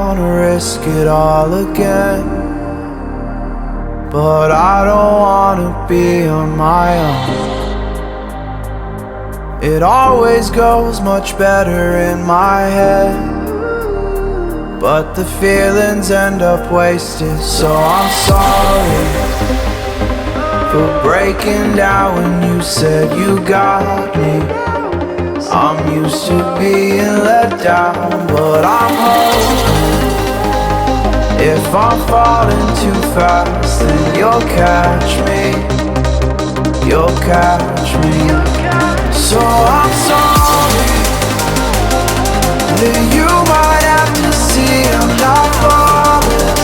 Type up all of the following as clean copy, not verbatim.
wanna risk it all again, but I don't wanna be on my own. It always goes much better in my head, but the feelings end up wasted. So I'm sorry for breaking down when you said you got me. I'm used to being let down, but I'm hoping if I'm falling too fast, then you'll catch me. You'll catch me. So I'm sorry that you might have to see I'm not flawless.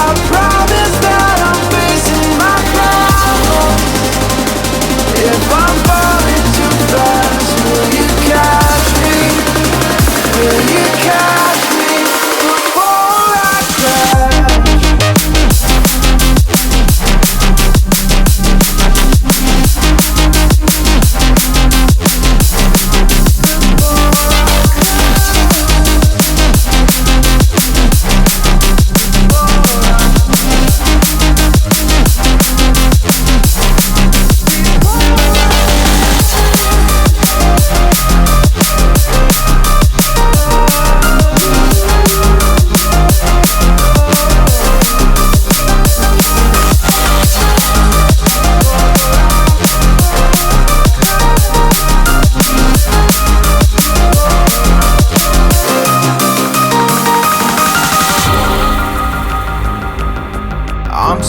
I promise that I'm facing my problems. If I'm falling too fast, will you catch me? Will you catch me before I crash?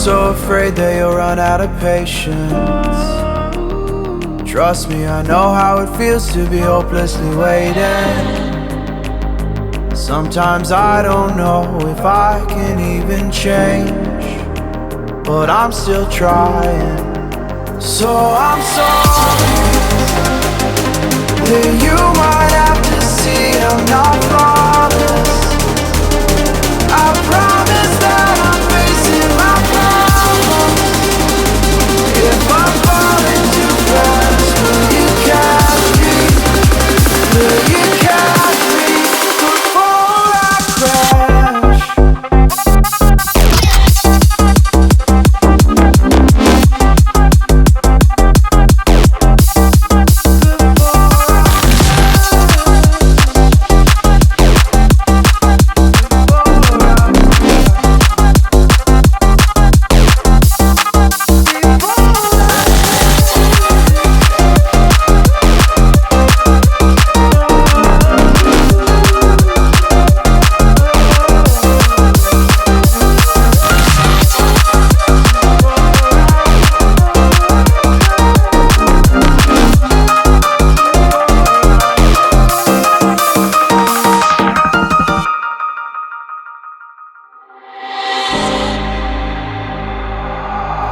So afraid that you'll run out of patience. Trust me, I know how it feels to be hopelessly waiting. Sometimes I don't know if I can even change, but I'm still trying. So I'm sorry that you might have to see I'm not flawless. I promise that I'm facing my problems. If I'm falling too fast, will you catch me? Will you catch me before I crash?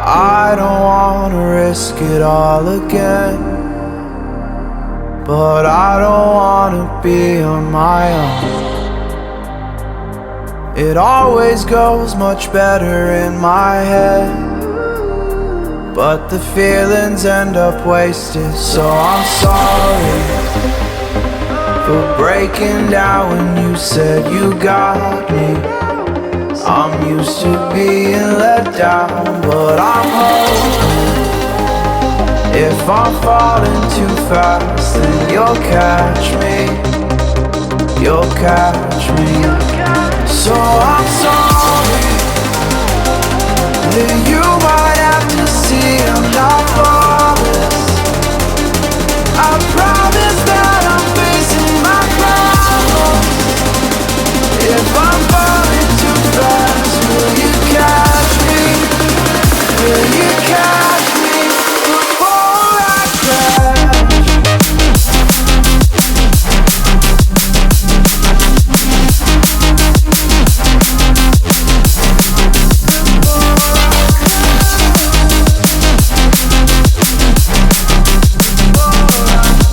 I don't wanna risk it all again, but I don't wanna be on my own. It always goes much better in my head, but the feelings end up wasted. So I'm sorry for breaking down when you said you got me. I'm used to being let down, but I'm hoping if I'm falling too fast, then you'll catch me. You'll catch me. So I'm sorry that you might have to see I'm not flawless. I promise that I'm facing my problems. If I'm falling too fast, will you catch me? Will you catch me before I crash? Before I crash.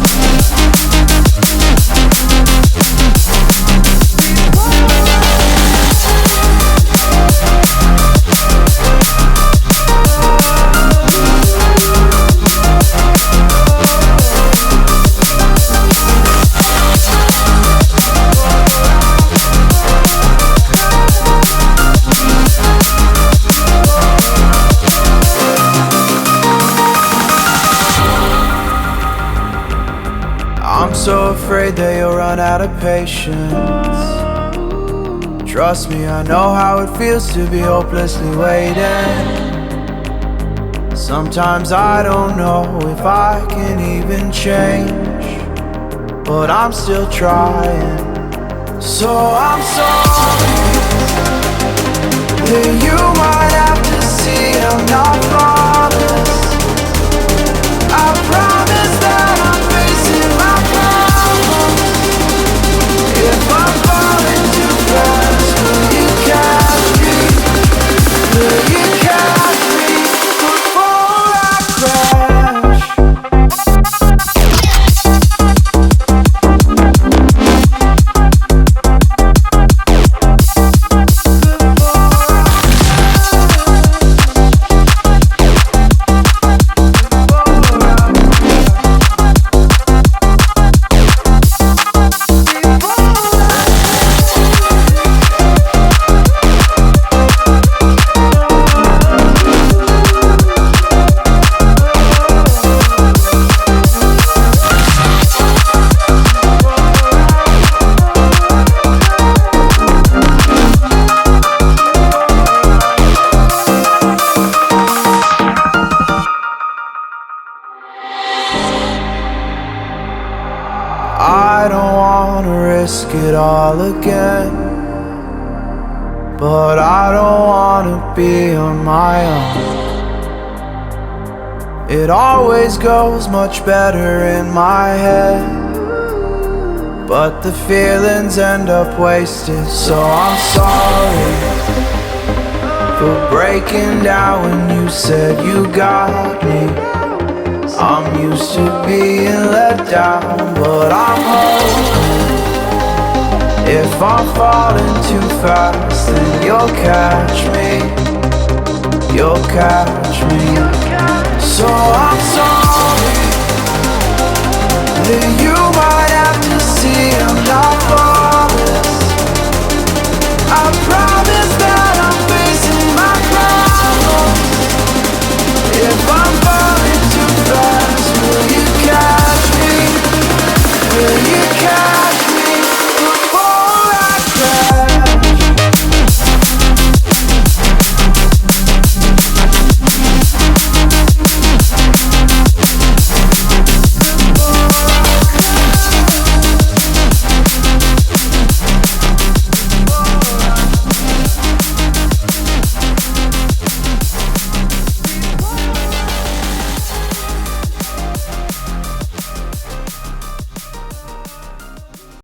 I'm so afraid that you'll run out of patience. Trust me, I know how it feels to be hopelessly waiting. Sometimes I don't know if I can even change, but I'm still trying. So I'm sorry that you might have to see I'm not flawless. I promise that I'm facing my problems. If I'm falling too fast, will you catch me? Will you catch me before I crash? I don't wanna risk it all again, but I don't wanna be on my own. It always goes much better in my head, but the feelings end up wasted. So I'm sorry for breaking down when you said you got me. I'm used to being let down, but I'm hoping if I'm falling too fast, then you'll catch me. You'll catch me. So I'm sorry that you